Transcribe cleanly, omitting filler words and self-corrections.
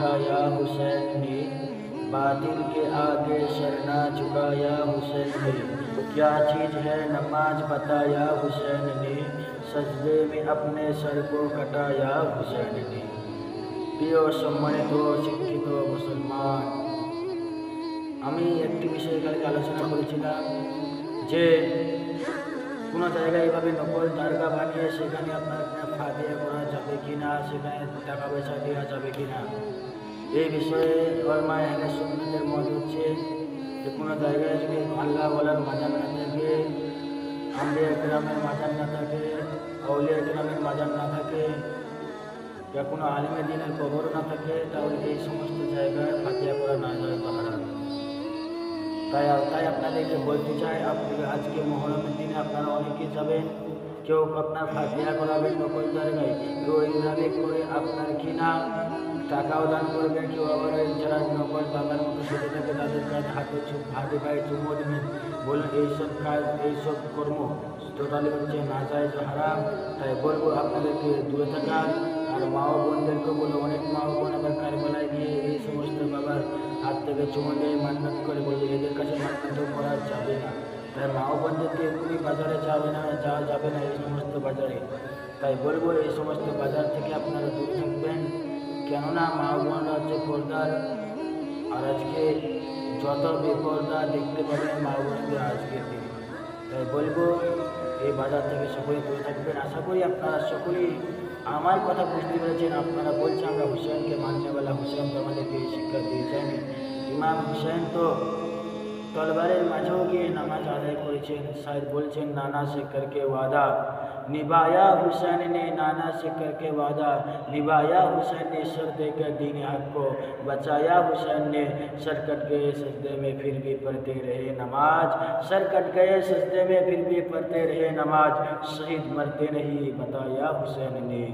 उठाया हुसैन ने, बातिल के आगे सर ना झुकाया हुसैन ने। क्या चीज़ है नमाज बताया हुसैन ने, सजदे में अपने सर को कटाया हुसैन ने। প্রিয় সম্মানিত শিক্ষিত মুসলমান, আমি একটি বিষয়ে কালকে আলোচনা করেছিলাম যে কোনো জায়গায় এভাবে নকল দরগা বানিয়ে সেখানে আপনার ফাতিহা করা যাবে কি না, সেখানে টাকা পয়সা দেওয়া যাবে কি না। এই বিষয়ে ওলামায়ে আহলে সুন্নাতের মত হচ্ছে যে কোনো জায়গায় যদি আল্লাহ ওয়ালার মাজার না থাকে, আম্বিয়া কেরামের মাজার না থাকে, আউলিয়া কেরামের মাজার না থাকে, या কোনো আলিমে দ্বীনের কবর না থাকে, তাহলে এই সমস্ত জায়গায় ফাতিহা করা না যায় তো হারাম। তাই আপনাদেরকে বলতে চাই, আজকে মহরমের দিনে আপনারা অনেকে যাবেন, কেউ আপনার ফাতিহা করাবেন নকল জায়গায়, কেউ এইভাবে করে আপনার কিনা টাকাও দান করবেন, কেউ আবার যারা নকল বাবার মতো সেটে থাকে তাদের কাছে হাতে পায়ে চুমো দেবেন। বলুন এইসব কাজ, এইসব কর্ম টোটালি হচ্ছে নাজায়েজ হারাম। তাই বলবো আপনাদেরকে দূরে থাকার। আর মা ও বোনদেরকে বলো, অনেক মা ও বোন আবার কারবালায় গিয়ে এই সমস্ত বাবার হাত থেকে চুমো দিয়ে মান্নাত করে, বলবে এদের কাছে মান্নাত করা যাবে না। তাই মা ও বোনদেরকে এক্ষুনি বাজারে যাওয়া যাবে না এই সমস্ত বাজারে। তাই বলবো এই সমস্ত বাজার থেকে আপনারা দূরে থাকবেন, কেননা মা ও বোনরা হচ্ছে পর্দার। আর আজকে যত বেপর্দা দেখতে পাবেন মা ও বোনদের আজকের দিন। তাই বলবো এই বাজার থেকে সকলে দূরে থাকবেন। আশা করি আপনারা সকলেই আমার কথা বুঝতে পেরেছেন। আপনারা বলছেন আমরা হুসেনকে মাননেওয়ালা, হুসেন তো আমাদেরকে এই শিক্ষা দিয়েছেন। ইমাম হুসেন তো তলবারের মাঝেও গিয়ে নামাজ আদায় করেছেন। শায়দ বলছেন নানা সে করকে ওয়াদা निभाया हुसैन ने, नाना से करके वादा निभाया हुसैन ने, सर देकर दीन हक को बचाया हुसैन ने। सर कट गए सजदे में फिर भी पढ़ते रहे नमाज, सर कट गए सजदे में फिर भी पढ़ते रहे नमाज। शहीद मरते नहीं बताया हुसैन ने।